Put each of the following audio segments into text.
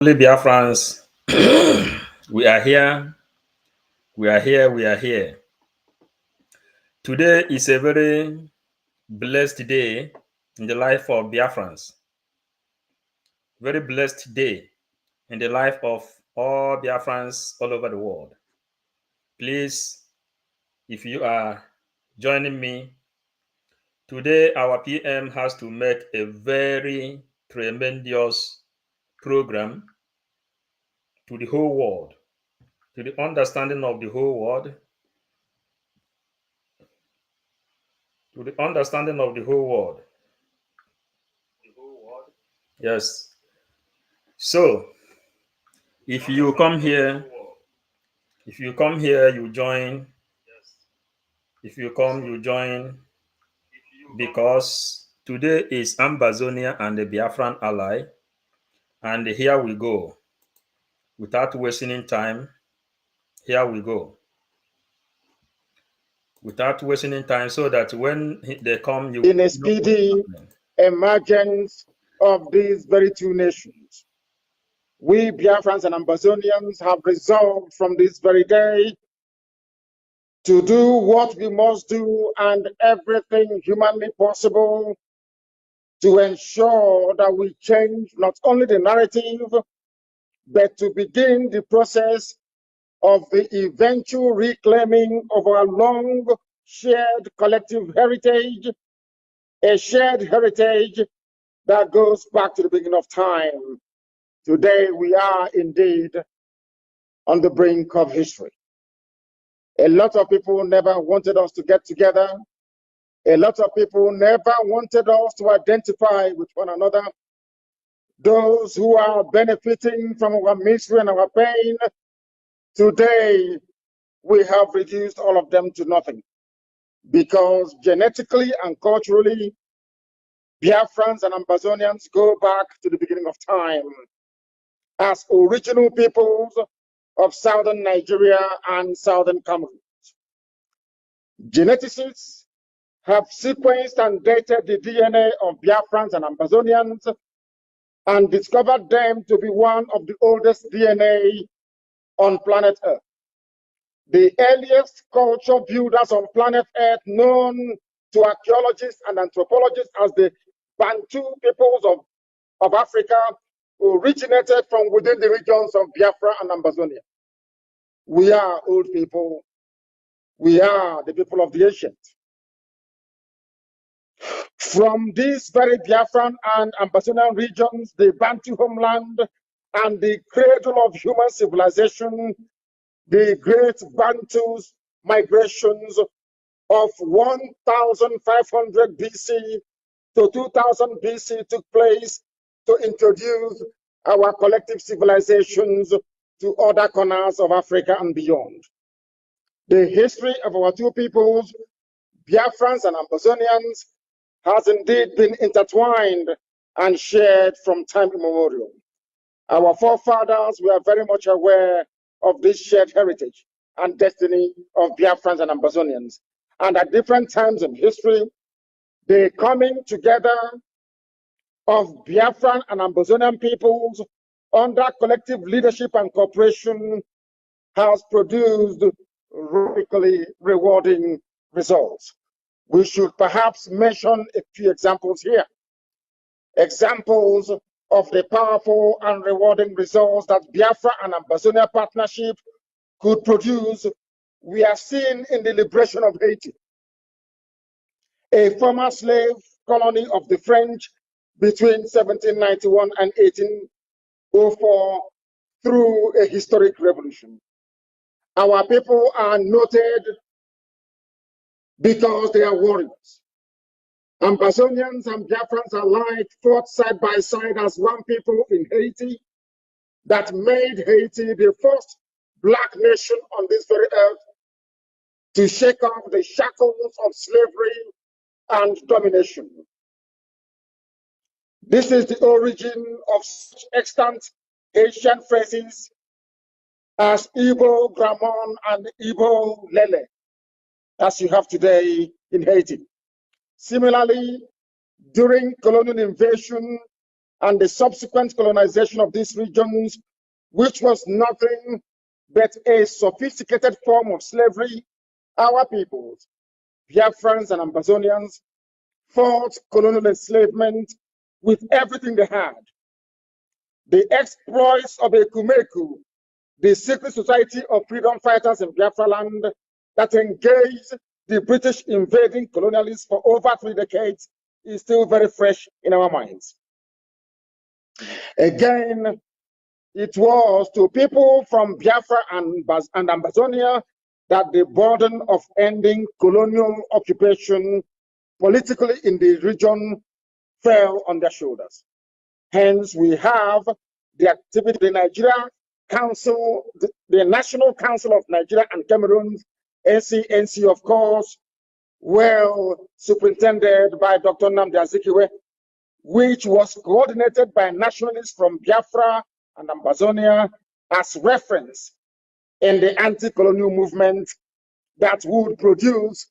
Biafrans, we are here, we are here, we are here. Today is a very blessed day in the life of Biafrans. Very blessed day in the life of all Biafrans all over the world. Please, if you are joining me, today our PM has to make a very tremendous program to the whole world, to the understanding of the whole world, to the understanding of the whole world. Yes. So, if you come here, you join. If you come, you join, because today is Ambazonia and the Biafran ally. And here we go. Without wasting time, here we go. Without wasting time, so that when they come, you in a speedy emergence of these very two nations. We Biafrans and Ambazonians have resolved from this very day to do what we must do and everything humanly possible to ensure that we change not only the narrative, but to begin the process of the eventual reclaiming of our long shared collective heritage, a shared heritage that goes back to the beginning of time. Today, we are indeed on the brink of history. A lot of people never wanted us to get together. A lot of people never wanted us to identify with one another. Those who are benefiting from our misery and our pain, today we have reduced all of them to nothing. Because genetically and culturally, Biafrans and Ambazonians go back to the beginning of time as original peoples of southern Nigeria and southern Cameroon. Geneticists have sequenced and dated the DNA of Biafrans and Ambazonians and discovered them to be one of the oldest DNA on planet Earth. The earliest culture builders on planet Earth, known to archaeologists and anthropologists as the Bantu peoples of Africa, originated from within the regions of Biafra and Ambazonia. We are old people. We are the people of the ancient. From these very Biafran and Ambazonian regions, the Bantu homeland and the cradle of human civilization, the great Bantus migrations of 1500 BC to 2000 BC took place to introduce our collective civilizations to other corners of Africa and beyond. The history of our two peoples, Biafrans and Ambazonians, has indeed been intertwined and shared from time immemorial. Our forefathers were very much aware of this shared heritage and destiny of Biafrans and Ambazonians. And at different times in history, the coming together of Biafran and Ambazonian peoples under collective leadership and cooperation has produced radically rewarding results. We should perhaps mention a few examples here. Examples of the powerful and rewarding results that Biafra and Ambazonia partnership could produce, we are seen in the liberation of Haiti, a former slave colony of the French between 1791 and 1804 through a historic revolution. Our people are noted because they are warriors. Ambazonians and Biafrans alike fought side by side as one people in Haiti that made Haiti the first black nation on this very earth to shake off the shackles of slavery and domination. This is the origin of such extant Haitian phrases as Igbo Gramon and Igbo Lele, as you have today in Haiti. Similarly, during colonial invasion and the subsequent colonization of these regions, which was nothing but a sophisticated form of slavery, our peoples, Biafrans and Ambazonians, fought colonial enslavement with everything they had. The exploits of Ekumeku, the secret society of freedom fighters in Biafra land that engaged the British invading colonialists for over 3 decades, is still very fresh in our minds. Again, it was to people from Biafra and Ambazonia that the burden of ending colonial occupation politically in the region fell on their shoulders. Hence, we have the activity of the Nigeria Council, the National Council of Nigeria and Cameroon, NCNC, of course, well superintended by Dr. Nnamdi Azikiwe, which was coordinated by nationalists from Biafra and Ambazonia as reference in the anti-colonial movement that would produce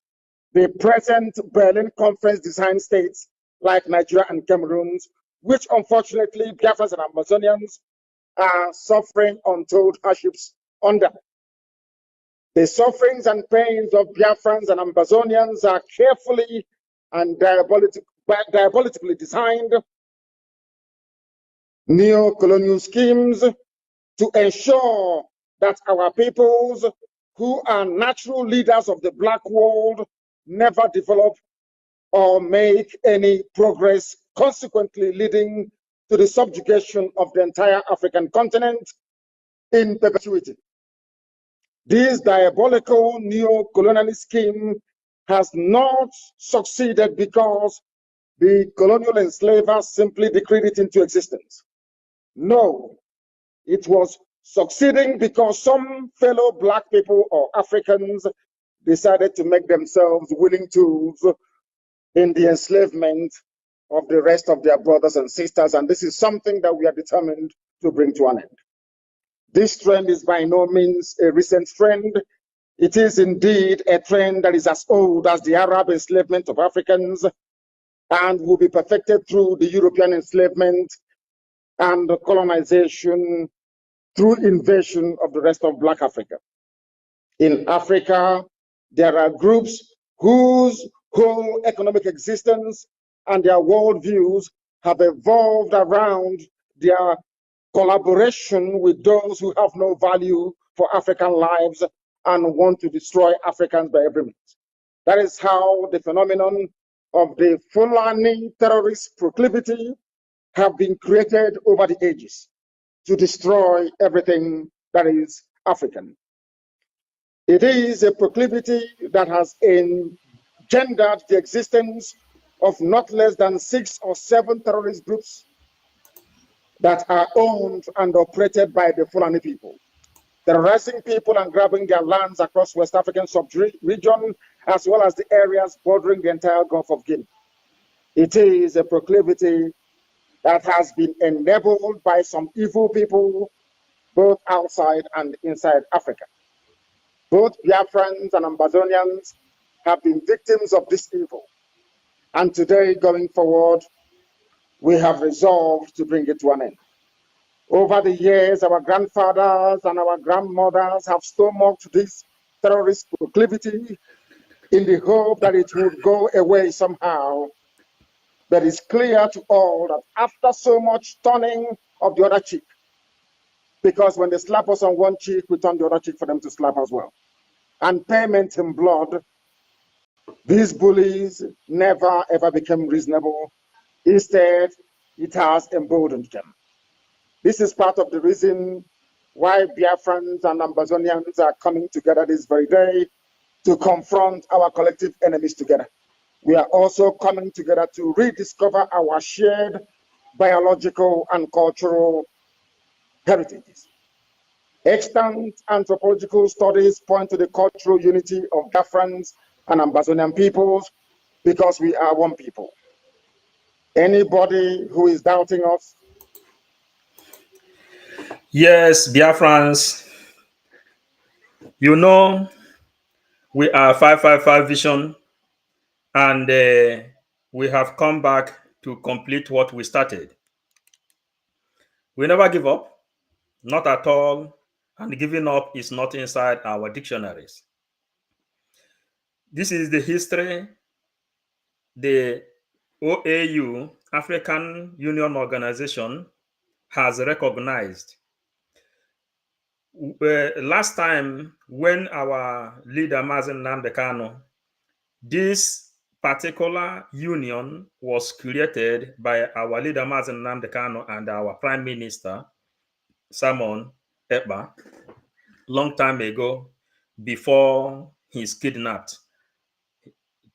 the present Berlin Conference design states like Nigeria and Cameroon, which unfortunately Biafrans and Amazonians are suffering untold hardships under. The sufferings and pains of Biafrans and Ambazonians are carefully and diabolically designed neo-colonial schemes to ensure that our peoples, who are natural leaders of the Black world, never develop or make any progress, consequently leading to the subjugation of the entire African continent in perpetuity. This diabolical neo-colonialist scheme has not succeeded because the colonial enslavers simply decreed it into existence. No, it was succeeding because some fellow Black people or Africans decided to make themselves willing tools in the enslavement of the rest of their brothers and sisters, and this is something that we are determined to bring to an end. This trend is by no means a recent trend. It is indeed a trend that is as old as the Arab enslavement of Africans and will be perfected through the European enslavement and colonization through invasion of the rest of Black Africa. In Africa, there are groups whose whole economic existence and their worldviews have evolved around their collaboration with those who have no value for African lives and want to destroy Africans by every means. That is how the phenomenon of the Fulani terrorist proclivity have been created over the ages to destroy everything that is African. It is a proclivity that has engendered the existence of not less than 6 or 7 terrorist groups that are owned and operated by the Fulani people, terrorizing people and grabbing their lands across West African sub-region, as well as the areas bordering the entire Gulf of Guinea. It is a proclivity that has been enabled by some evil people, both outside and inside Africa. Both Biafrans and Ambazonians have been victims of this evil. And today, going forward, we have resolved to bring it to an end. Over the years, our grandfathers and our grandmothers have stomached this terrorist proclivity in the hope that it would go away somehow. But it's clear to all that after so much turning of the other cheek, because when they slap us on one cheek, we turn the other cheek for them to slap as well, and payment in blood, these bullies never ever became reasonable. Instead, it has emboldened them. This is part of the reason why Biafrans and Ambazonians are coming together this very day to confront our collective enemies together. We are also coming together to rediscover our shared biological and cultural heritages. Extant anthropological studies point to the cultural unity of Biafrans and Ambazonian peoples because we are one people. Anybody who is doubting us? Yes, Biafrans, you know, we are 555 Vision, and we have come back to complete what we started. We never give up, not at all, and giving up is not inside our dictionaries. This is the history the OAU, African Union Organization, has recognized. Last time, when our leader Mazen Nnamdi Kanu, this particular union was created by our leader Mazen Nnamdi Kanu and our Prime Minister Simon Ekpa long time ago, before he's kidnapped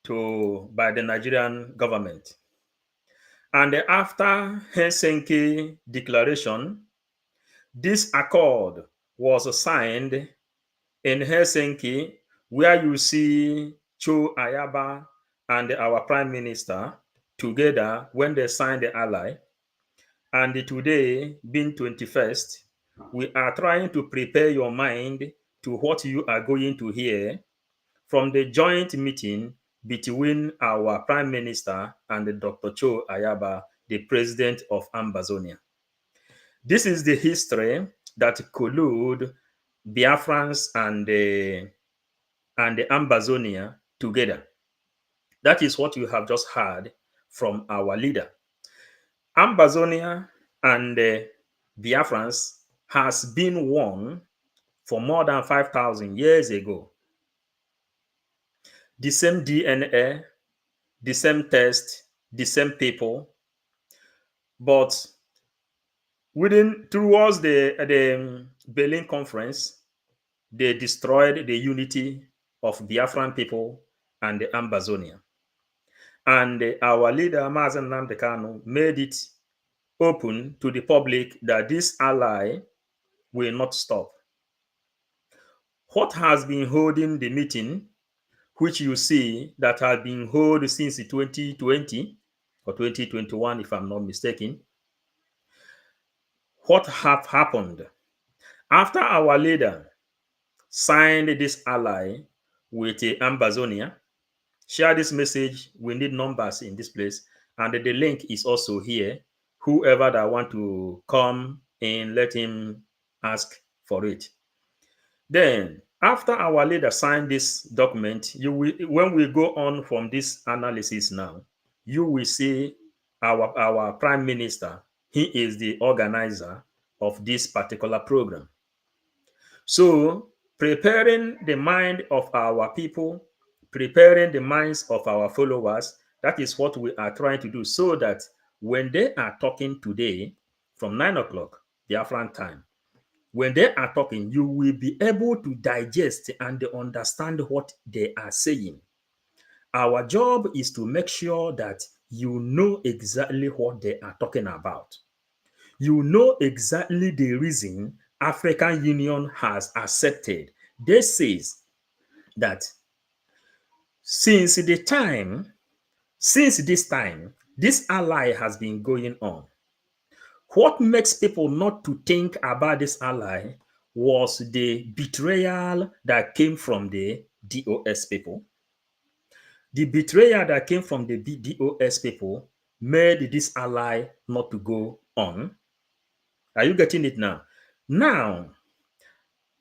by the Nigerian government. And after Helsinki Declaration, this accord was signed in Helsinki, where you see Ayba and our Prime Minister together when they signed the ally. And today, being 21st, we are trying to prepare your mind to what you are going to hear from the joint meeting between our Prime Minister and Dr. Ayba, the President of Ambazonia. This is the history that collude Biafrans and the Ambazonia together. That is what you have just heard from our leader. Ambazonia and the Biafrans has been one for more than 5,000 years ago. The same DNA, the same test, the same people, but towards the Berlin Conference, they destroyed the unity of Biafran people and the Ambazonia. And our leader, Mazen Nnamdi Kanu, made it open to the public that this ally will not stop. What has been holding the meeting, which you see that has been held since 2020 or 2021, if I'm not mistaken, what have happened? After our leader signed this ally with Ambazonia, share this message. We need numbers in this place, and the link is also here. Whoever that want to come in, let him ask for it. Then, after our leader signed this document, when we go on from this analysis now, you will see our Prime Minister. He is the organizer of this particular program. So, preparing the mind of our people, preparing the minds of our followers, that is what we are trying to do, so that when they are talking today from 9 o'clock Biafran time, when they are talking, you will be able to digest and understand what they are saying. Our job is to make sure that you know exactly what they are talking about. You know exactly the reason African Union has accepted. This says that since this time, this ally has been going on. What makes people not to think about this ally was the betrayal that came from the DOS people. The betrayal that came from the DOS people made this ally not to go on. Are you getting it now? Now,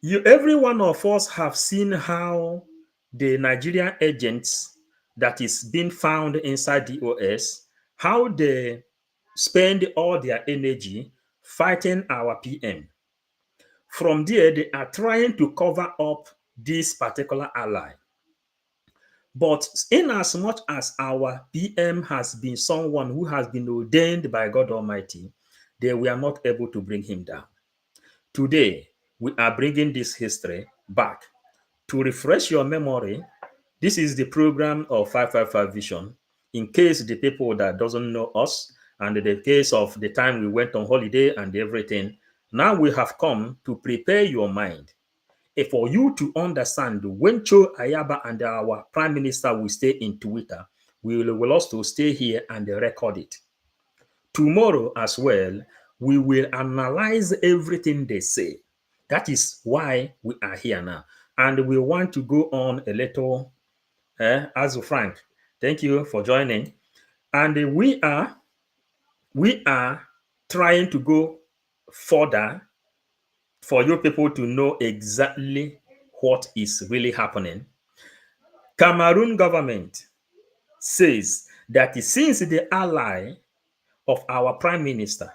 every one of us have seen how the Nigerian agents that is being found inside the OS, how they spend all their energy fighting our PM. From there, they are trying to cover up this particular ally. But in as much as our PM has been someone who has been ordained by God Almighty, they were not able to bring him down. Today, we are bringing this history back. To refresh your memory, this is the program of 555 Vision. In case the people that doesn't know us, and in the case of the time we went on holiday and everything, now we have come to prepare your mind for you to understand when Ayba and our Prime Minister will stay in Twitter, we will also stay here and record it. Tomorrow as well, we will analyze everything they say. That is why we are here now. And we want to go on a little, as Frank, thank you for joining. And we are trying to go further for you people to know exactly what is really happening, Cameroon government says that since the ally of our prime minister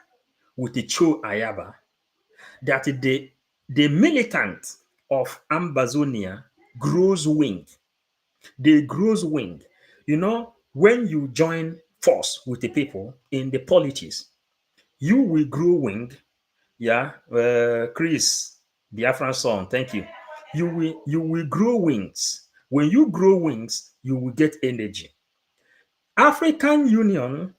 with the Cho Ayaba, that the militant of Ambazonia grows wing. They grows wing. You know, when you join force with the people in the politics, you will grow wing. Yeah, Chris, Biafran son, thank you. You will grow wings. When you grow wings, you will get energy. African Union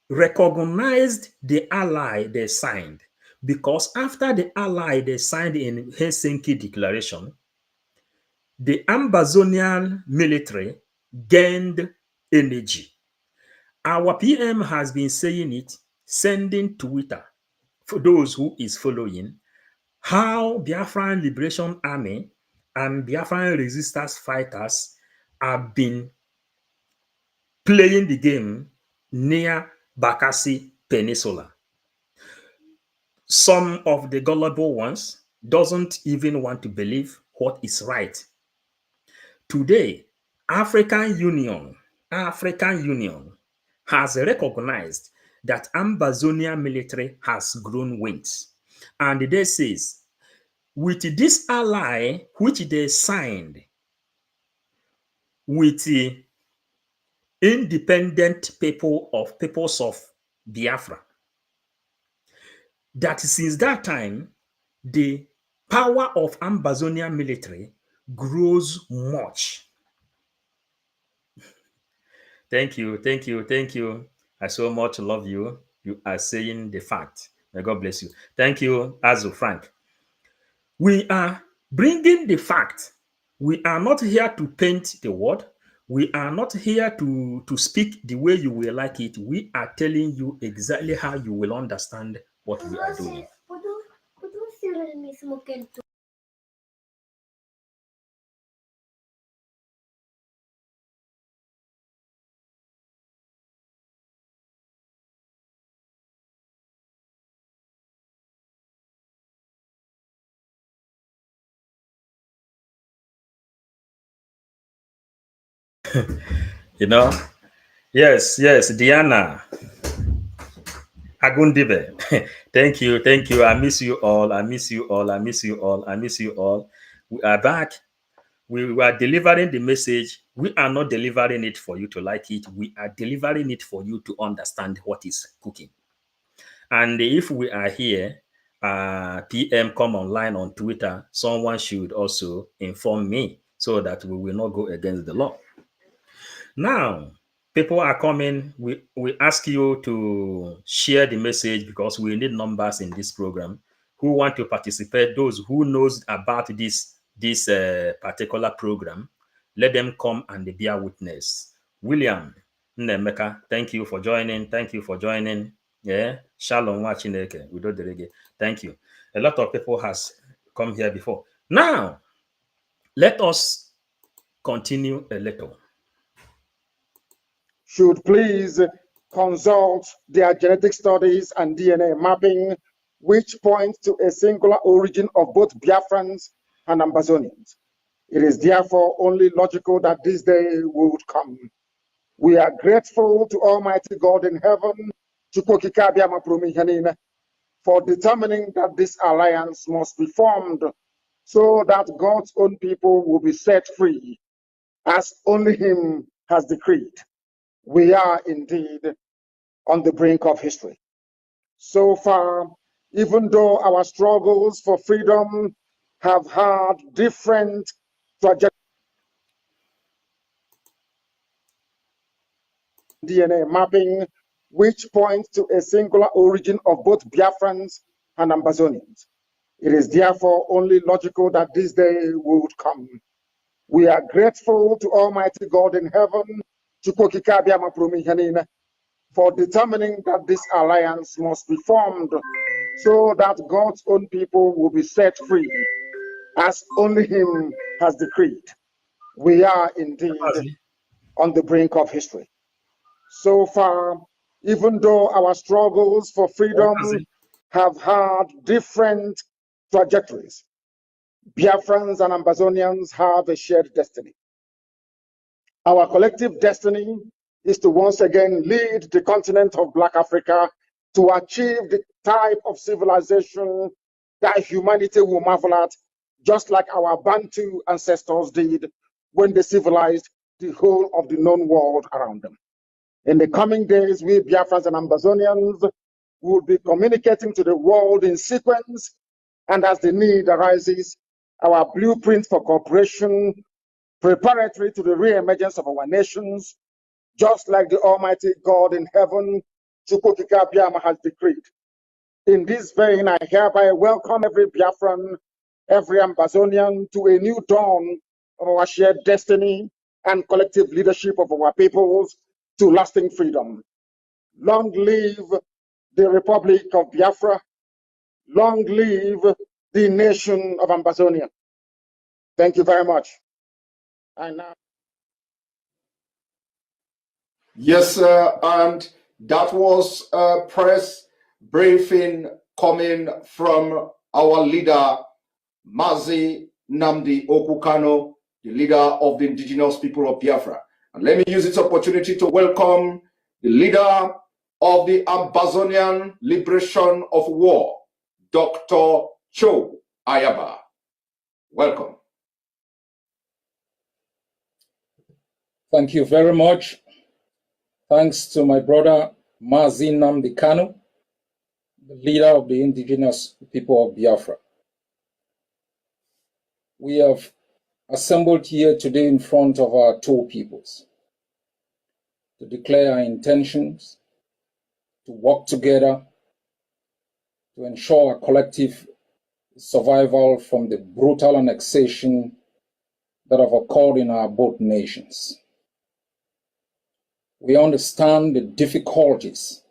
recognized the ally they signed because after the ally they signed in Helsinki Declaration, the Ambazonian military gained energy. Our PM has been saying it, sending Twitter for those who is following how Biafran Liberation Army and Biafran resistance fighters have been playing the game near Bakassi Peninsula. Some of the gullible ones doesn't even want to believe what is right. Today, African Union has recognized that Ambazonia military has grown wings. And they says, with this ally which they signed with the independent peoples of Biafra, that since that time, the power of Ambazonia military grows much. Thank you, thank you, thank you. I so much love you. You are saying the fact. May God bless you. Thank you, Azu Frank. We are bringing the fact. We are not here to paint the word. We are not here to speak the way you will like it. We are telling you exactly how you will understand what we are doing. You know? Yes, yes, Diana Agundibe. Thank you, thank you. I miss you all. I miss you all. I miss you all. I miss you all. We are back. We were delivering the message. We are not delivering it for you to like it. We are delivering it for you to understand what is cooking. And if we are here, PM come online on Twitter, someone should also inform me so that we will not go against the law. Now, people are coming. We ask you to share the message because we need numbers in this program. Who want to participate? Those who knows about this particular program, let them come and bear witness. William Nemeka, thank you for joining. Thank you for joining. Yeah, Shalom Wachineke, Udo Derege. Thank you. A lot of people has come here before. Now, let us continue a little. Should please consult their genetic studies and DNA mapping, which point to a singular origin of both Biafrans and Ambazonians. It is therefore only logical that this day would come. We are grateful to Almighty God in heaven, for determining that this alliance must be formed so that God's own people will be set free, as only Him has decreed. We are indeed on the brink of history. So far, even though our struggles for freedom have had different trajectories, DNA mapping, which points to a singular origin of both Biafrans and Ambazonians. It is therefore only logical that this day would come. We are grateful to Almighty God in heaven, for determining that this alliance must be formed so that God's own people will be set free, as only Him has decreed. We are indeed on the brink of history. So far, even though our struggles for freedom have had different trajectories. Biafrans and Ambazonians have a shared destiny. Our collective destiny is to once again lead the continent of Black Africa to achieve the type of civilization that humanity will marvel at, just like our Bantu ancestors did when they civilized the whole of the known world around them. In the coming days, we Biafrans and Ambazonians will be communicating to the world in sequence, and as the need arises, our blueprint for cooperation preparatory to the re-emergence of our nations, just like the Almighty God in heaven, Chukwukika Abiyama, has decreed. In this vein, I hereby welcome every Biafran, every Ambazonian to a new dawn of our shared destiny and collective leadership of our peoples to lasting freedom. Long live the Republic of Biafra. Long live the nation of Ambazonia. Thank you very much. And now. Yes, sir, and that was a press briefing coming from our leader, Mazi Nnamdi Okukano, the leader of the indigenous people of Biafra. And let me use this opportunity to welcome the leader of the Ambazonian Liberation of War, Dr. Cho Ayba. Welcome. Thank you very much. Thanks to my brother Mazi Nnamdi Kanu, the leader of the indigenous people of Biafra. We have assembled here today in front of our two peoples to declare our intentions to work together to ensure a collective survival from the brutal annexation that have occurred in our both nations. We understand the difficulties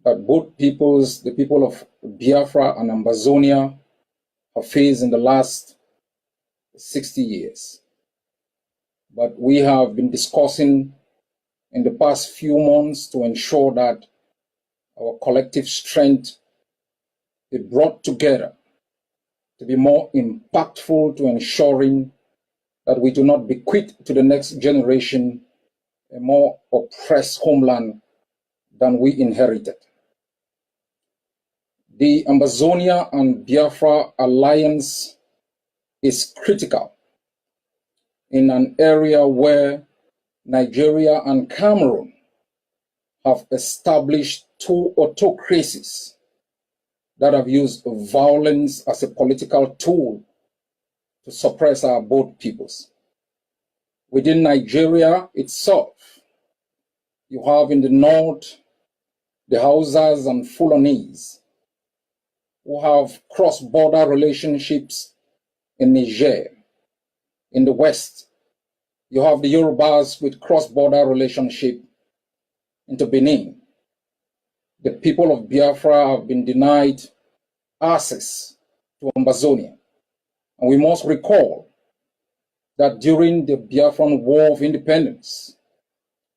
that both peoples, the people of Biafra and Ambazonia, have faced in the last 60 years. But we have been discussing in the past few months to ensure that our collective strength be brought together to be more impactful to ensuring that we do not bequeath to the next generation a more oppressed homeland than we inherited. The Ambazonia and Biafra alliance is critical in an area where Nigeria and Cameroon have established two autocracies that have used violence as a political tool to suppress our both peoples. Within Nigeria itself, you have in the north the Hausas and Fulanese who have cross-border relationships in Niger. In the west, you have the Yorubas with cross-border relationship into Benin. The people of Biafra have been denied access to Ambazonia. And we must recall that during the Biafran War of Independence,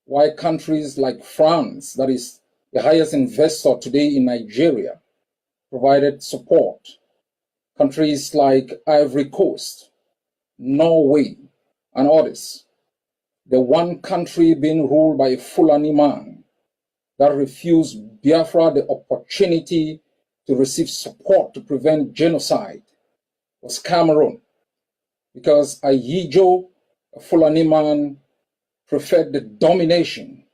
while countries like France, that is the highest investor today in Nigeria, provided support, countries like Ivory Coast, Norway, and others, the one country being ruled by a Fulani man that refused Biafra the opportunity to receive support to prevent genocide was Cameroon, because Ayijo, a Fulani man, preferred the domination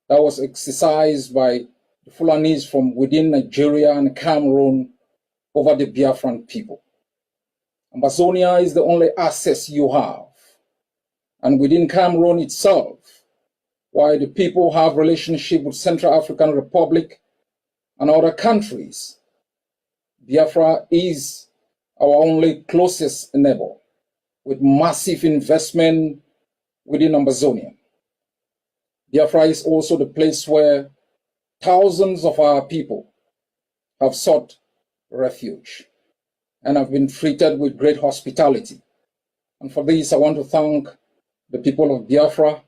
that was exercised by the Fulanis from within Nigeria and Cameroon over the Biafran people. Ambazonia is the only access you have. And within Cameroon itself, while the people have relationship with Central African Republic and other countries, Biafra is our only closest neighbor with massive investment within Ambazonia. Biafra is also the place where thousands of our people have sought refuge and have been treated with great hospitality. And for this, I want to thank the people of Biafra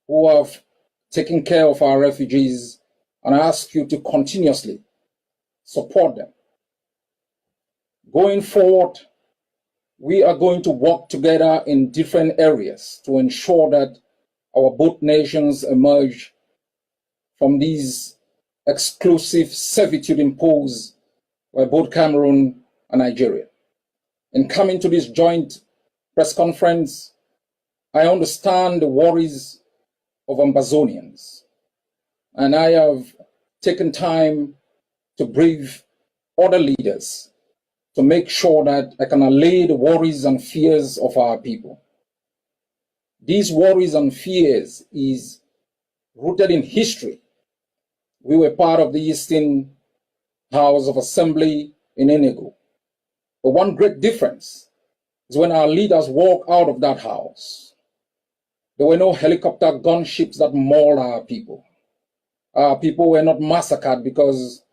who have taken care of our refugees, and I ask you to continuously support them. Going forward, we are going to work together in different areas to ensure that our both nations emerge from these exclusive servitude imposed by both Cameroon and Nigeria. In coming to this joint press conference, I understand the worries of Ambazonians, and I have taken time to brief other leaders to make sure that I can allay the worries and fears of our people. These worries and fears is rooted in history. We were part of the Eastern House of Assembly in Enugu. But one great difference is when our leaders walk out of that house, there were no helicopter gunships that mauled our people. Our people were not massacred because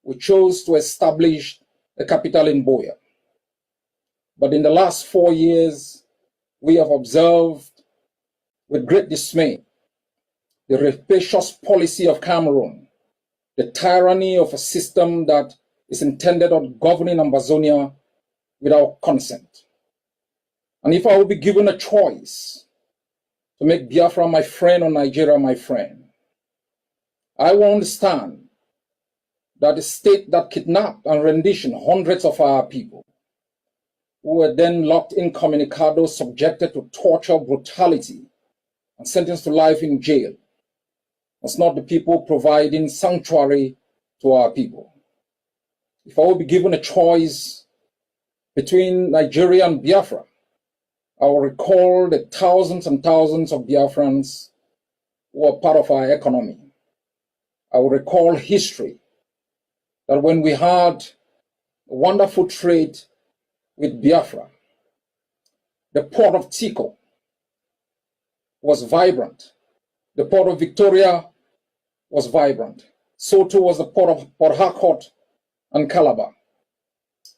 we chose to establish a capital in Boya. But in the last 4 years, we have observed with great dismay the rapacious policy of Cameroon, the tyranny of a system that is intended on governing Ambazonia without consent. And if I would be given a choice to make Biafra my friend or Nigeria my friend, I will understand that the state that kidnapped and renditioned hundreds of our people, who were then locked incommunicado, subjected to torture, brutality, and sentenced to life in jail, was not the people providing sanctuary to our people. If I would be given a choice between Nigeria and Biafra, I will recall the thousands and thousands of Biafrans who are part of our economy. I will recall history, that when we had a wonderful trade with Biafra, the port of Tico was vibrant. The port of Victoria was vibrant. So too was the port of Port Harcourt and Calabar.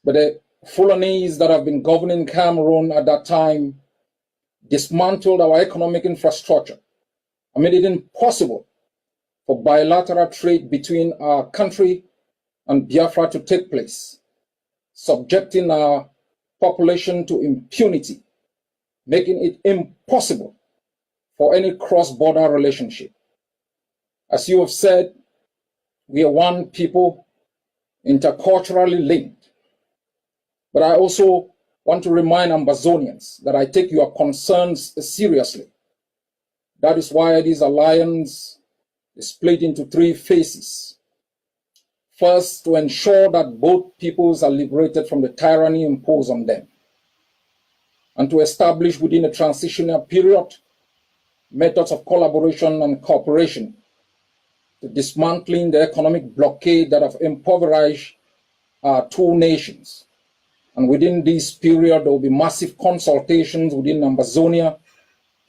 But the Fulanese that have been governing Cameroon at that time dismantled our economic infrastructure and made it impossible for bilateral trade between our country and Biafra to take place, subjecting our population to impunity, making it impossible for any cross-border relationship. As you have said, we are one people, interculturally linked. But I also want to remind Ambazonians that I take your concerns seriously. That is why this alliance is split into 3 phases. First, to ensure that both peoples are liberated from the tyranny imposed on them, and to establish within a transitional period methods of collaboration and cooperation to dismantling the economic blockade that have impoverished our 2 nations. And within this period, there will be massive consultations within Ambazonia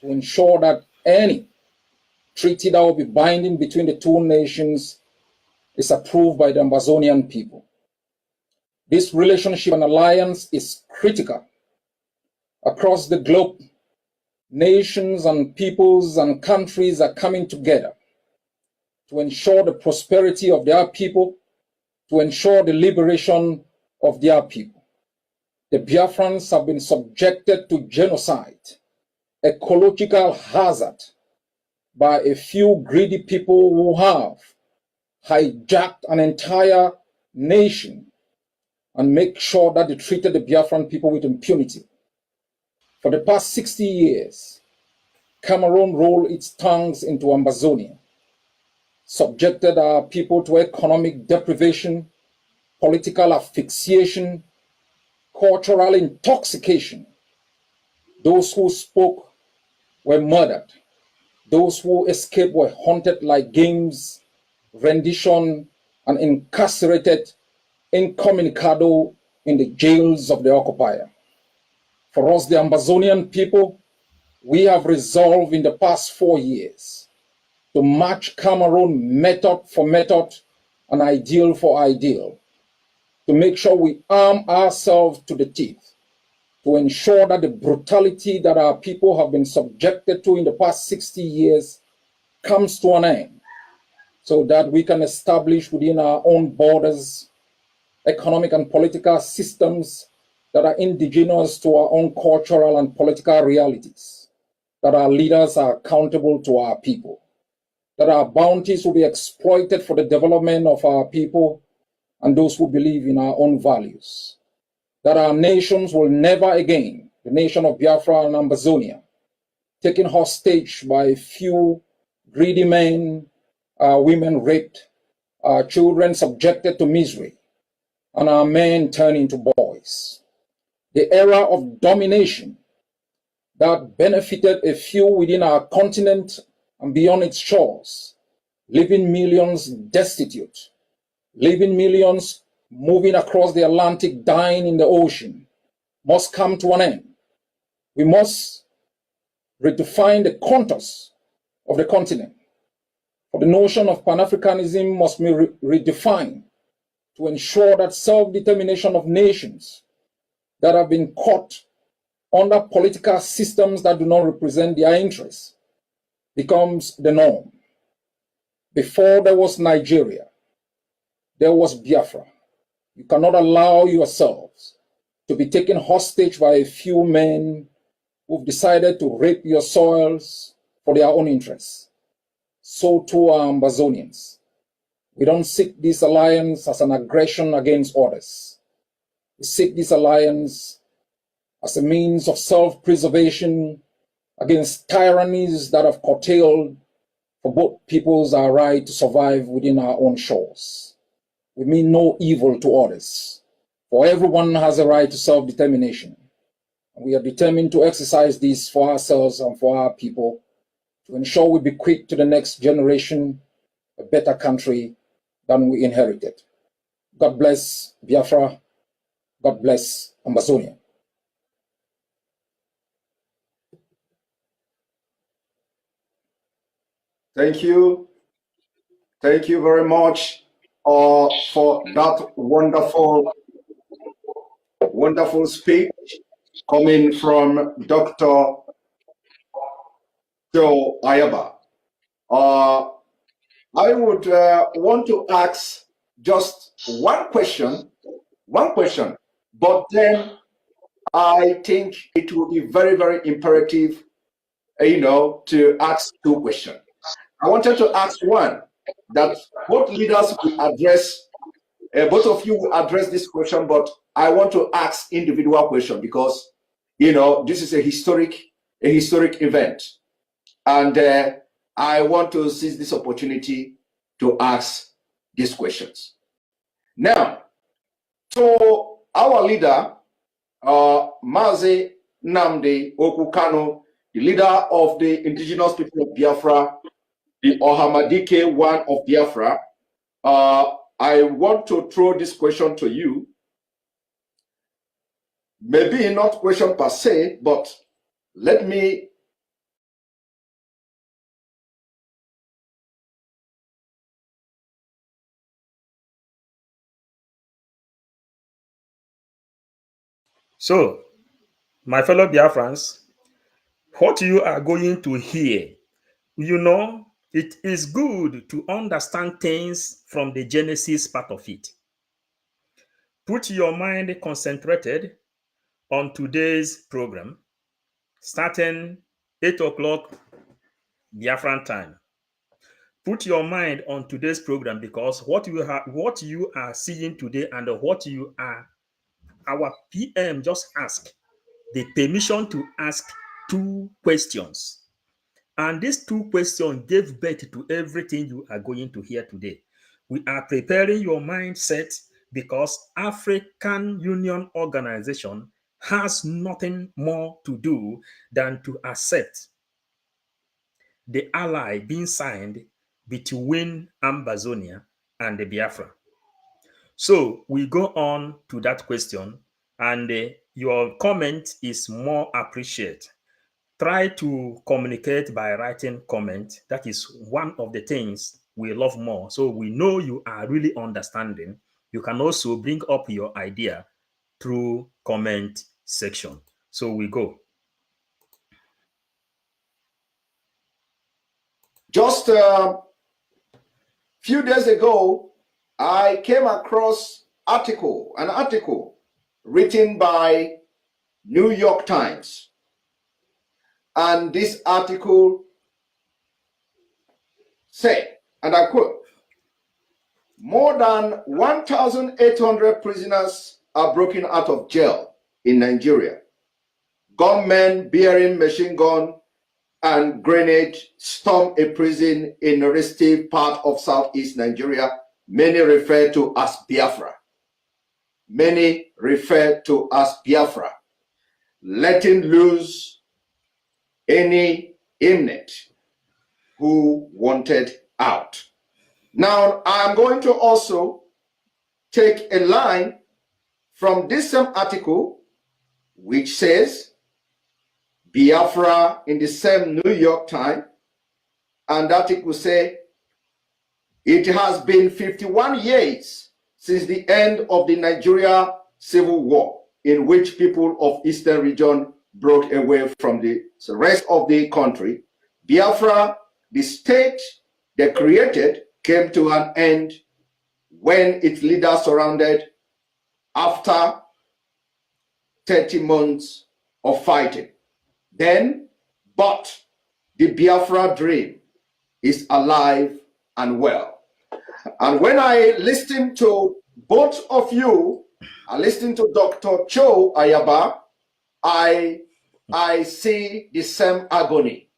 to ensure that any treaty that will be binding between the 2 nations is approved by the Ambazonian people. This relationship and alliance is critical. Across the globe, nations and peoples and countries are coming together to ensure the prosperity of their people, to ensure the liberation of their people. The Biafrans have been subjected to genocide, ecological hazard, by a few greedy people who have hijacked an entire nation and make sure that they treated the Biafran people with impunity. For the past 60 years, Cameroon rolled its tongues into Ambazonia, subjected our people to economic deprivation, political asphyxiation, cultural intoxication. Those who spoke were murdered. Those who escaped were hunted like games, rendition, and incarcerated incommunicado in the jails of the occupier. For us, the Ambazonian people, we have resolved in the past 4 years to match Cameroon method for method and ideal for ideal, to make sure we arm ourselves to the teeth, to ensure that the brutality that our people have been subjected to in the past 60 years comes to an end, so that we can establish within our own borders economic and political systems that are indigenous to our own cultural and political realities, that our leaders are accountable to our people, that our bounties will be exploited for the development of our people and those who believe in our own values, that our nations will never again, the nation of Biafra and Ambazonia, taken hostage by a few greedy men, women raped, children subjected to misery, and our men turned into boys. The era of domination that benefited a few within our continent and beyond its shores, leaving millions destitute, leaving millions moving across the Atlantic, dying in the ocean, must come to an end. We must redefine the contours of the continent. For the notion of Pan-Africanism must be redefined to ensure that self-determination of nations that have been caught under political systems that do not represent their interests becomes the norm. Before there was Nigeria, there was Biafra. You cannot allow yourselves to be taken hostage by a few men who've decided to rape your soils for their own interests. So too are Ambazonians. We don't seek this alliance as an aggression against others. We seek this alliance as a means of self-preservation against tyrannies that have curtailed for both peoples our right to survive within our own shores. We mean no evil to others, for everyone has a right to self-determination. And we are determined to exercise this for ourselves and for our people to ensure we bequeath to the next generation a better country than we inherited. God bless Biafra. God bless Ambazonia. Thank you. Thank you very much for that wonderful speech coming from Dr. Joe Ayba. I would want to ask just one question, but then I think it will be very, very imperative, to ask two questions. I wanted to ask one that both leaders will address, both of you will address this question, but I want to ask individual question because, this is a historic event. And I want to seize this opportunity to ask these questions. Now, so our leader, Mazi Nnamdi Okukano, the leader of the indigenous people of Biafra, the Ohamadike one of Biafra, I want to throw this question to you. Maybe not question per se, but let me So, my fellow Biafrans, what you are going to hear, it is good to understand things from the Genesis part of it. Put your mind concentrated on today's program, starting 8 o'clock Biafran time. Put your mind on today's program because what you are seeing today and what you are, our PM just asked the permission to ask two questions. And these two questions gave birth to everything you are going to hear today. We are preparing your mindset because African Union Organization has nothing more to do than to accept the ally being signed between Ambazonia and the Biafra. So we go on to that question, and your comment is more appreciated. Try to communicate by writing comment. That is one of the things we love more. So we know you are really understanding. You can also bring up your idea through comment section. So we go. Just a few days ago, I came across an article written by New York Times. And this article said, and I quote, more than 1,800 prisoners are broken out of jail in Nigeria. Gunmen bearing machine gun and grenade storm a prison in a restive part of southeast Nigeria, many refer to as Biafra. Many refer to as Biafra, letting loose any inmate who wanted out. Now, I'm going to also take a line from this same article, which says Biafra in the same New York Times, and that article say, it has been 51 years since the end of the Nigeria Civil War, in which people of Eastern region broke away from the rest of the country. Biafra, the state they created, came to an end when its leaders surrendered after 30 months of fighting. Then, but the Biafra dream is alive and well. And when I listen to both of you, I listen to Dr. Cho Ayba, I see the same agony,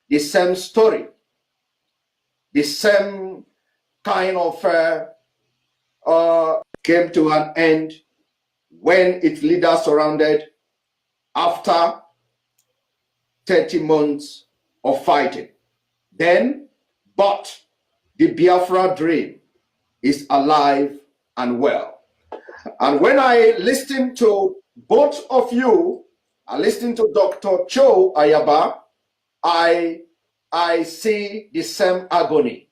the same story, the same kind of came to an end when its leaders surrendered after 30 months of fighting. Then, but the Biafra dream is alive and well. And when I listen to both of you, I listen to Dr. Cho Ayba, I see the same agony,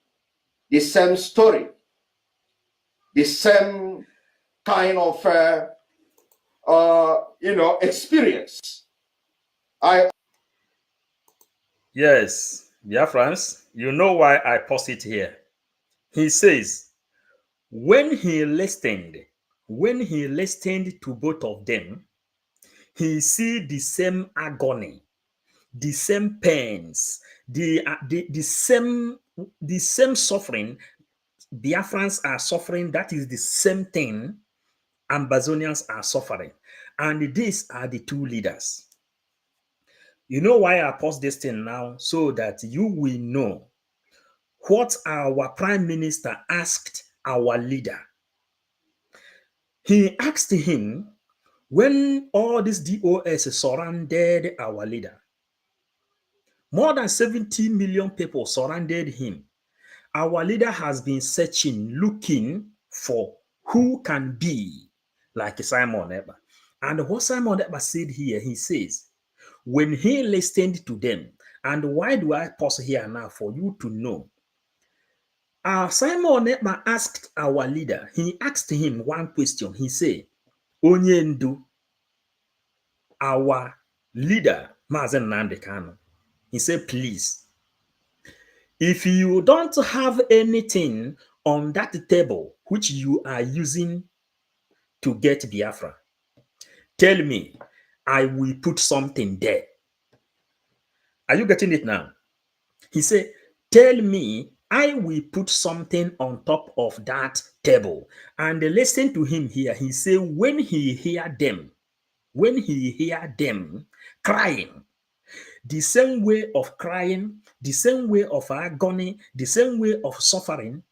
the same story, the same kind of experience. Yes, Biafrans, you know why I pause it here. He says, when he listened to both of them, he see the same agony, the same pains, the same suffering Biafrans are suffering. That is the same thing Ambazonians are suffering. And these are the two leaders. You know why I pause this thing now? So that you will know what our prime minister asked our leader. He asked him, when all this DOS surrounded our leader, more than 70 million people surrounded him. Our leader has been searching, looking for who can be like Simon Ayba. And what Simon Ayba said here, he says, when he listened to them, and why do I pause here now for you to know? Simon Ayba asked our leader, he asked him one question. He said, Onyendu, our leader, Mazen Nnamdi Kanu, he said, please, if you don't have anything on that table which you are using to get Biafra, tell me, I will put something there. Are you getting it now? He said, tell me, I will put something on top of that table. And listen to him here. He said, when he hear them crying, the same way of crying, the same way of agony, the same way of suffering,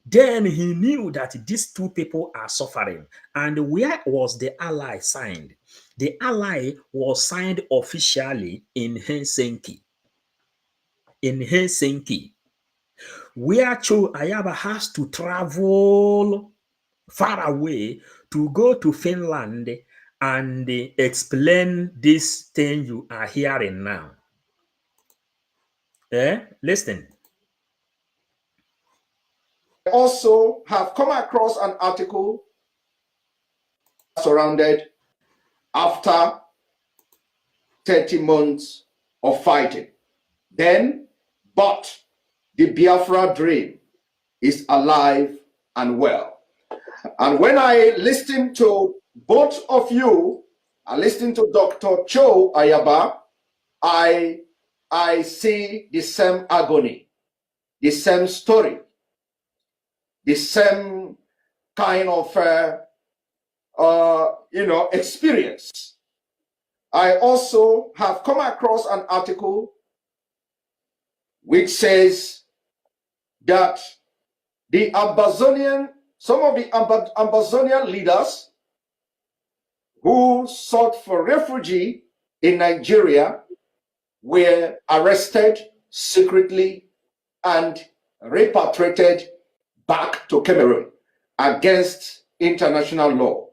then he knew that these two people are suffering. And where was the ally signed? The ally was signed officially in Helsinki. In Helsinki, where Cho Ayba has to travel far away to go to Finland and explain this thing you are hearing now. Listen. I also have come across an article surrounded after 30 months of fighting. Then, but the Biafra dream is alive and well. And when I listen to both of you, I listen to Dr. Cho Ayaba, I see the same agony, the same story, the same kind of experience. I also have come across an article which says that the Ambazonian, some of the Ambazonian leaders who sought for refuge in Nigeria were arrested secretly and repatriated back to Cameroon against international law.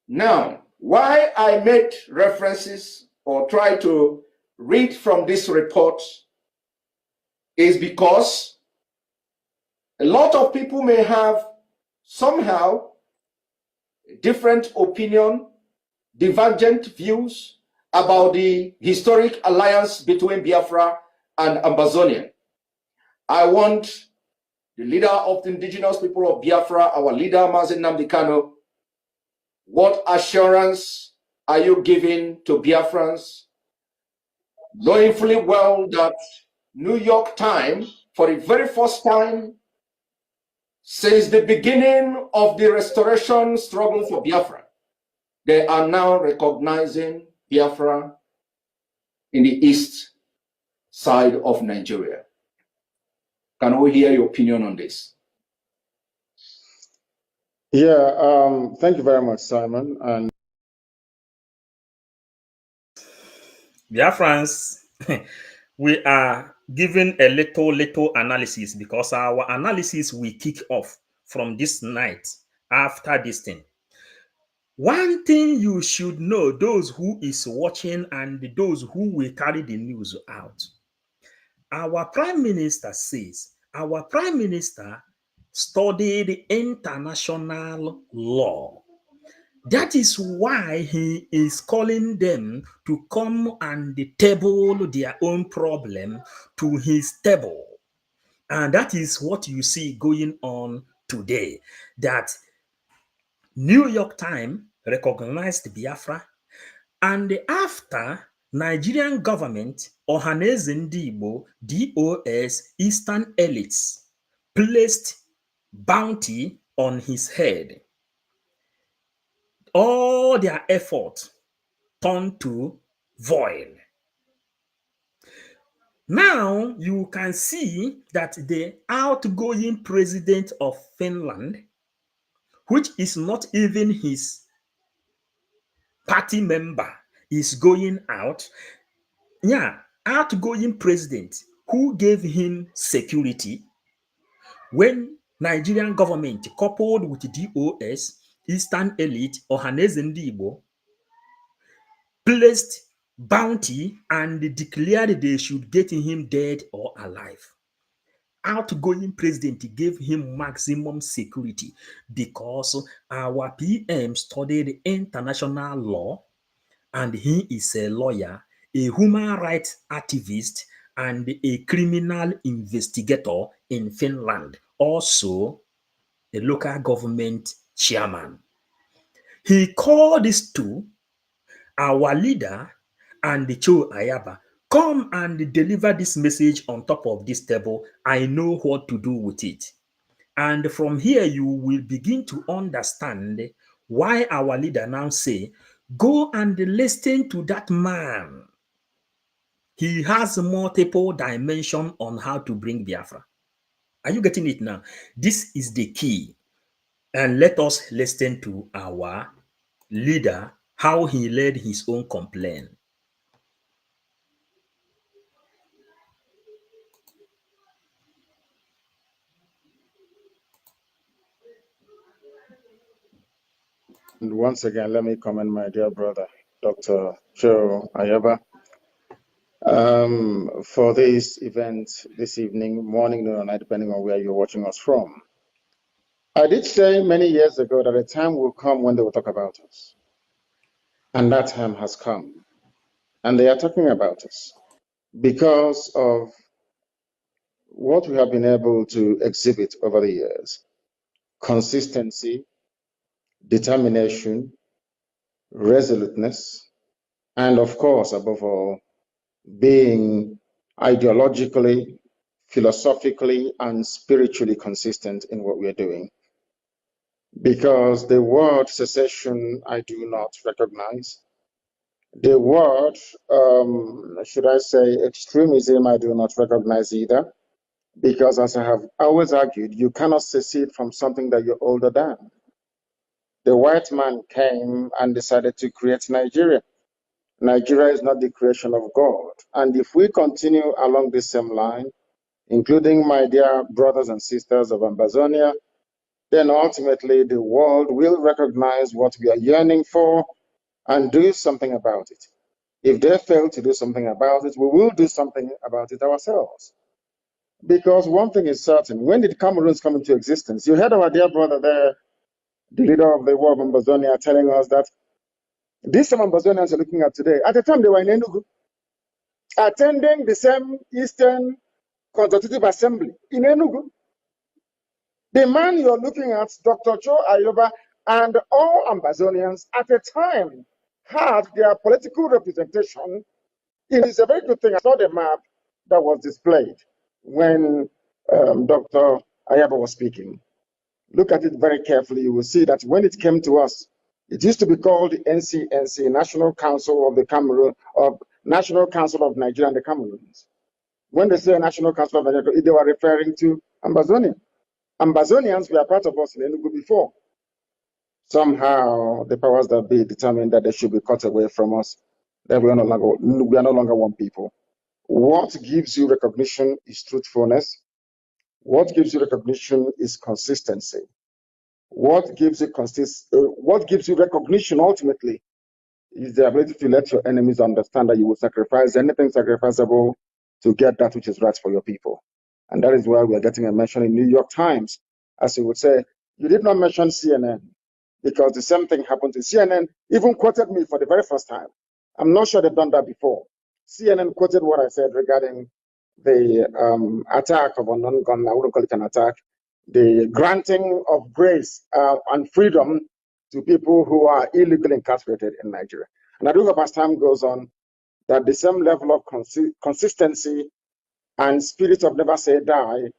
Now, why I made references or try to read from this report is because a lot of people may have somehow different opinion, divergent views about the historic alliance between Biafra and Ambazonia. I want the leader of the indigenous people of Biafra, our leader, Mazi Nnamdi Kanu, what assurance are you giving to Biafrans, knowing fully well that New York Times, for the very first time since the beginning of the restoration struggle for Biafra, they are now recognizing Biafra in the east side of Nigeria. Can we hear your opinion on this? Yeah, thank you very much, Simon. And Biafrans, we are giving a little analysis because our analysis will kick off from this night after this thing. One thing you should know, those who is watching and those who will carry the news out. Our prime minister says, our prime minister studied international law. That is why he is calling them to come and table their own problem to his table. And that is what you see going on today. That New York Times recognized Biafra, and after Nigerian government, Ohaneze Ndigbo, DOS, Eastern elites placed bounty on his head, all their effort turned to void. Now you can see that the outgoing president of Finland, which is not even his party member, is going out. Yeah, outgoing president who gave him security when Nigerian government coupled with DOS, Eastern elite, Ohaneze Ndigbo, placed bounty and declared they should get him dead or alive. Outgoing president gave him maximum security because our PM studied international law and he is a lawyer, a human rights activist, and a criminal investigator in Finland, also a local government chairman. He called these two, our leader and the Cho Ayaba, come and deliver this message on top of this table. I know what to do with it. And from here, you will begin to understand why our leader now say, go and listen to that man. He has multiple dimensions on how to bring Biafra. Are you getting it now? This is the key. And let us listen to our leader, how he led his own complaint. once again, let me commend my dear brother, Dr. Joe Ayaba, for this event this evening, morning, noon, or night, depending on where you're watching us from. I did say many years ago that a time will come when they will talk about us. And that time has come. And they are talking about us because of what we have been able to exhibit over the years. consistency, determination, resoluteness, and of course, above all, being ideologically, philosophically, and spiritually consistent in what we're doing. Because the word secession, I do not recognize. The word, should I say, extremism, I do not recognize either. Because as I have always argued, you cannot secede from something that you're older than. The white man came and decided to create Nigeria. Nigeria is not the creation of God. And if we continue along the same line, including my dear brothers and sisters of Ambazonia, then ultimately the world will recognize what we are yearning for and do something about it. If they fail to do something about it, we will do something about it ourselves. Because one thing is certain, when did Cameroons come into existence? You heard our dear brother there, the leader of the war of Ambazonia, telling us that these same Ambazonians are looking at today. At the time they were in Enugu, attending the same Eastern Constitutive Assembly in Enugu. The man you're looking at, Dr. Ayba, and all Ambazonians at the time had their political representation. It is a very good thing. I saw the map that was displayed when Dr. Ayba was speaking. Look at it very carefully. You will see that when it came to us, it used to be called the NCNC, National Council of the Cameroon, of National Council of Nigeria and the Cameroons. When they say National Council of Nigeria, they were referring to Ambazonia. Ambazonians were part of us in Enugu before. Somehow, the powers that be determined that they should be cut away from us, that we are no longer one people. What gives you recognition is truthfulness. What gives you recognition is consistency. What gives you recognition ultimately is the ability to let your enemies understand that you will sacrifice anything sacrificable to get that which is right for your people. And that is why we are getting a mention in New York Times. As you would say, you did not mention CNN, because the same thing happened to CNN, even quoted me for the very first time. I'm not sure they've done that before. CNN quoted what I said regarding the attack of a non-gun, I wouldn't call it an attack, the granting of grace and freedom to people who are illegally incarcerated in Nigeria. And I do hope as time goes on, that the same level of consistency and spirit of never say die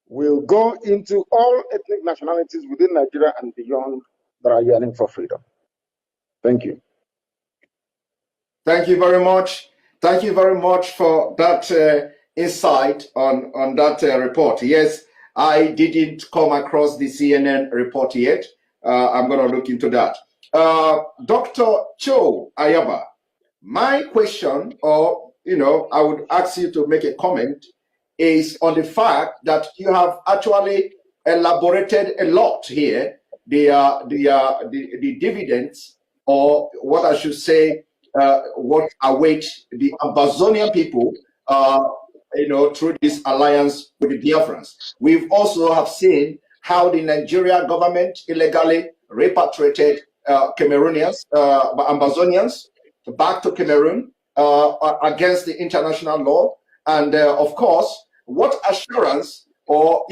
will go into all ethnic nationalities within Nigeria and beyond that are yearning for freedom. Thank you. Thank you very much. Thank you very much for that insight on that report. Yes, I didn't come across the CNN report yet. I'm going to look into that. Dr. Cho Ayba, my question, or I would ask you to make a comment, is on the fact that you have actually elaborated a lot here, the dividends, or what I should say, what await the Ambazonian people, through this alliance with the Biafrans. We've also have seen how the Nigeria government illegally repatriated Cameroonians, Ambazonians, back to Cameroon against the international law. And of course, what assurance are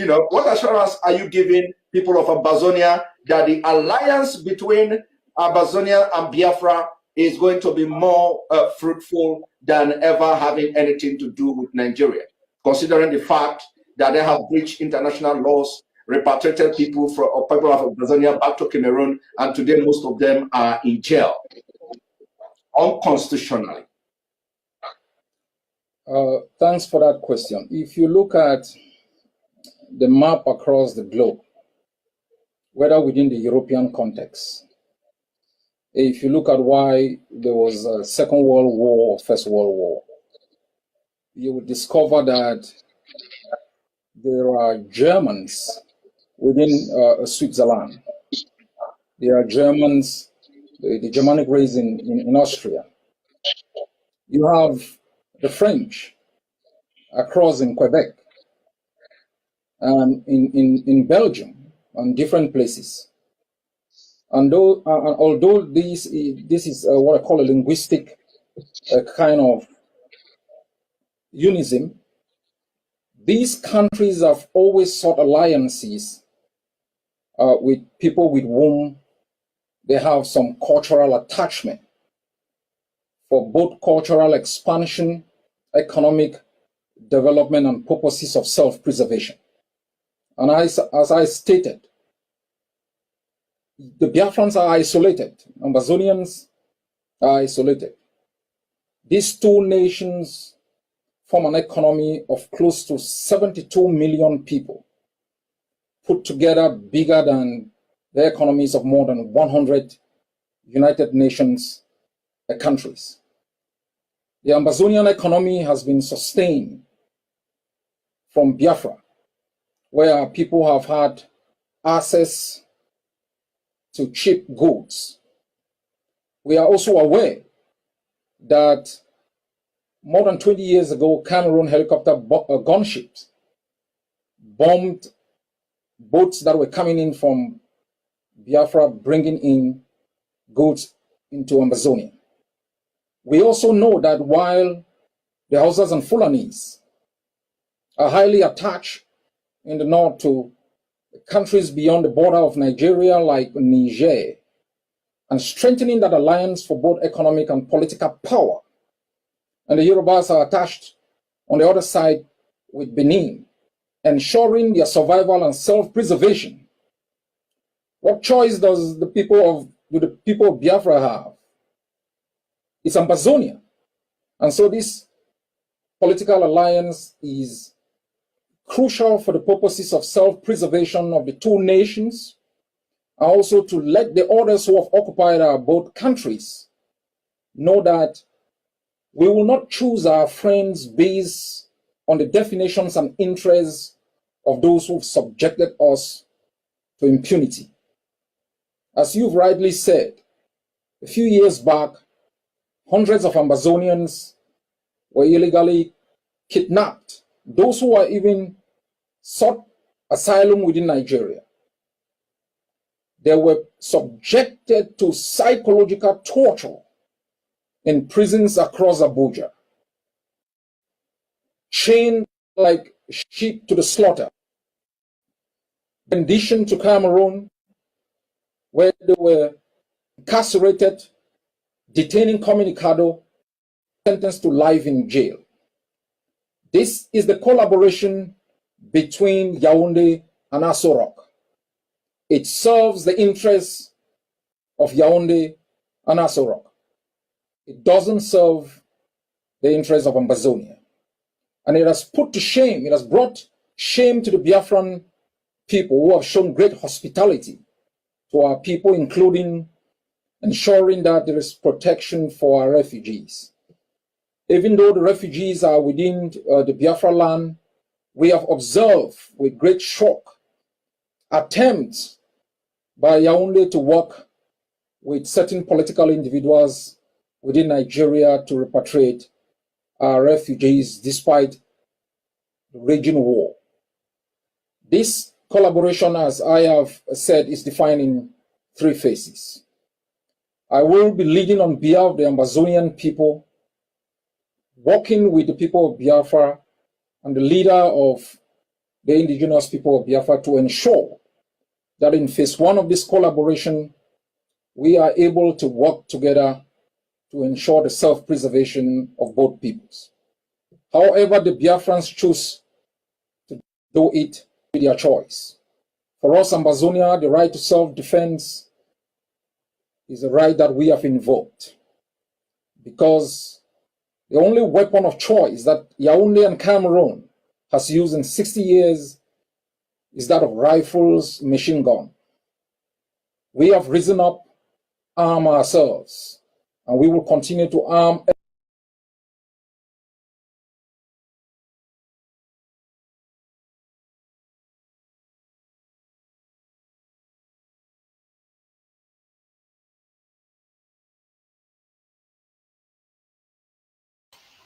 you giving people of Ambazonia that the alliance between Ambazonia and Biafra is going to be more fruitful than ever having anything to do with Nigeria, considering the fact that they have breached international laws, repatriated people of Ambazonia back to Cameroon, and today most of them are in jail unconstitutionally? Thanks for that question. If you look at the map across the globe, whether within the European context, if you look at why there was a Second World War or First World War, you would discover that there are Germans within Switzerland. There are Germans, the Germanic race in Austria. You have the French across in Quebec and in Belgium and different places. And although this is what I call a linguistic kind of unism, these countries have always sought alliances with people with whom they have some cultural attachment for both cultural expansion, economic development, and purposes of self-preservation. And as I stated, the Biafrans are isolated, Ambazonians are isolated. These two nations form an economy of close to 72 million people, put together bigger than the economies of more than 100 United Nations countries. The Ambazonian economy has been sustained from Biafra, where people have had access to cheap goods. We are also aware that more than 20 years ago, Cameroon helicopter gunships bombed boats that were coming in from Biafra, bringing in goods into Ambazonia. We also know that while the Hausas and Fulanis are highly attached in the north to countries beyond the border of Nigeria like Niger, and strengthening that alliance for both economic and political power, and the Yorubas are attached on the other side with Benin, ensuring their survival and self-preservation. What choice does the people of Biafra have? It's Ambazonia. And so this political alliance is crucial for the purposes of self-preservation of the two nations, and also to let the others who have occupied our both countries know that we will not choose our friends based on the definitions and interests of those who've subjected us to impunity. As you've rightly said, a few years back, hundreds of Ambazonians were illegally kidnapped. Those who were even sought asylum within Nigeria, they were subjected to psychological torture in prisons across Abuja, chained like sheep to the slaughter, conditioned to Cameroon, where they were incarcerated, detained incommunicado, sentenced to life in jail. This is the collaboration between Yaoundé and Aso Rock. It serves the interests of Yaoundé and Aso Rock. It doesn't serve the interests of Ambazonia. And it has put to shame, it has brought shame to the Biafran people who have shown great hospitality to our people, including ensuring that there is protection for our refugees. Even though the refugees are within the Biafra land, we have observed with great shock attempts by Yaoundé to work with certain political individuals within Nigeria to repatriate our refugees despite the raging war. This collaboration, as I have said, is defined in three phases. I will be leading on behalf of the Ambazonian people, working with the people of Biafra and the leader of the indigenous people of Biafra to ensure that in phase one of this collaboration, we are able to work together to ensure the self-preservation of both peoples. However, the Biafrans choose to do it with their choice. For us, Ambazonia, the right to self-defense is a right that we have invoked, because the only weapon of choice that Yaoundé and Cameroon has used in 60 years is that of rifles, machine gun. We have risen up, arm ourselves, and we will continue to arm.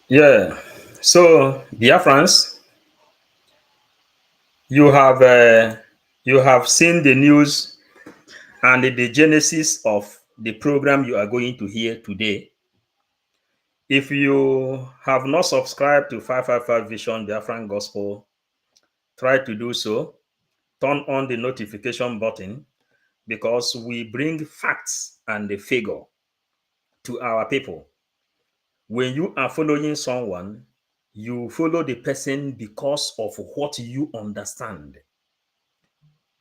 Yeah. So, Biafrans, you have seen the news and the genesis of the program you are going to hear today. If you have not subscribed to 555 Vision Biafran Gospel, try to do so. turn on the notification button, because we bring facts and the figure to our people. When you are following someone, you follow the person because of what you understand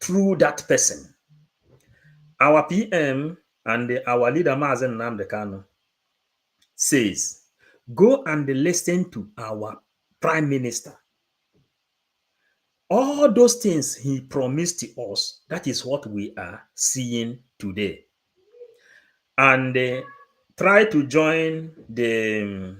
through that person. Our PM and our leader, Mazen Namdekano, says, go and listen to our prime minister. All those things he promised to us, that is what we are seeing today. And try to join the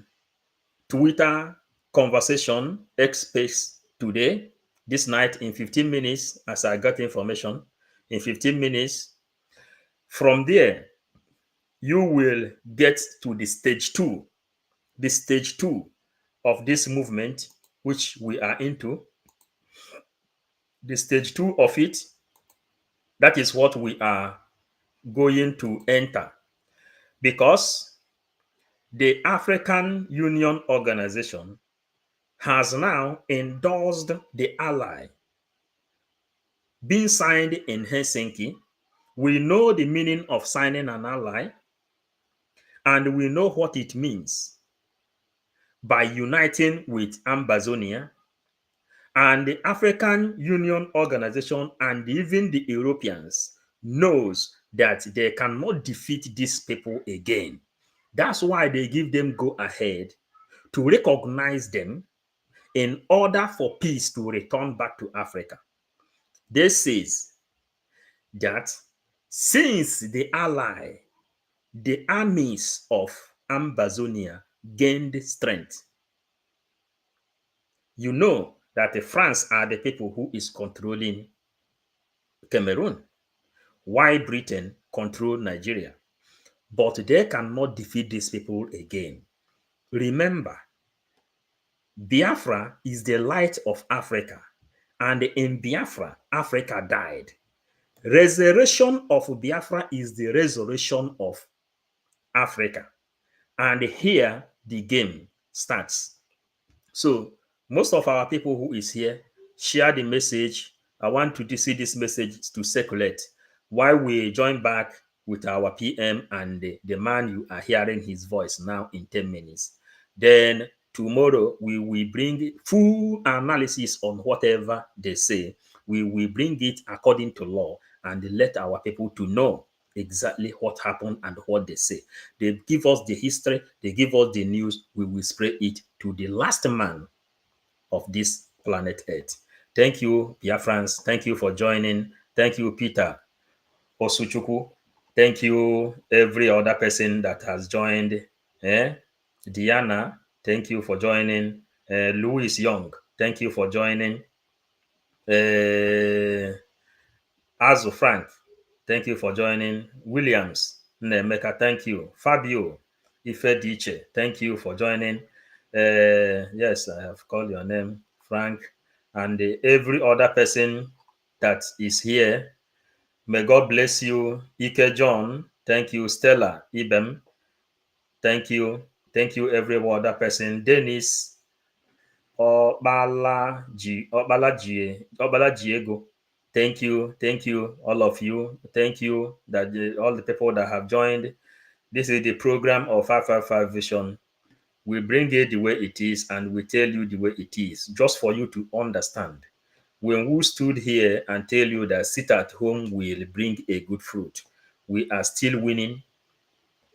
Twitter conversation X space today, this night, in 15 minutes, as I got information, in 15 minutes. From there, you will get to the stage two of this movement, which we are into. The stage two of it, that is what we are going to enter, because the African Union Organization has now endorsed the ally being signed in Helsinki. We know the meaning of signing an ally, and we know what it means by uniting with Ambazonia. And the African Union Organization and even the Europeans knows that they cannot defeat these people again. That's why they give them go ahead to recognize them in order for peace to return back to Africa. This says that since the armies of Ambazonia gained strength, you know that France are the people who is controlling Cameroon, while Britain control Nigeria. But they cannot defeat these people again. Remember, Biafra is the light of Africa, and in Biafra, Africa died. Resurrection of Biafra is the resurrection of Africa. And here the game starts. So most of our people who is here, share the message. I want to see this message to circulate while we join back with our PM and the man you are hearing his voice now in 10 minutes. Then tomorrow we will bring full analysis on whatever they say. We will bring it according to law and let our people to know exactly what happened and what they say. They give us the history, they give us the news, we will spread it to the last man of this planet Earth. Thank you, Biafrans. Thank you for joining. Thank you, Peter Osuchuku. Thank you, every other person that has joined. Diana, thank you for joining. Louis Young, thank you for joining. Azu Frank, thank you for joining. Williams, Nemeka, thank you. Fabio, Ifediche, thank you for joining. Yes, I have called your name, Frank, and every other person that is here. May God bless you. Ike John, thank you. Stella, Ibem, thank you. Thank you, every other person. Dennis, Obalajiego, thank you, all of you. Thank you, all the people that have joined. This is the program of 555 Vision. We bring it the way it is, and we tell you the way it is, just for you to understand. When we stood here and tell you that sit at home will bring a good fruit, we are still winning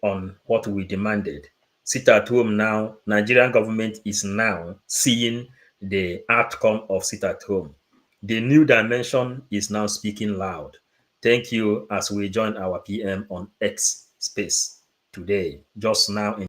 on what we demanded. Sit at home now. Nigerian government is now seeing the outcome of sit at home. The new dimension is now speaking loud. Thank you as we join our PM on X space today, just now in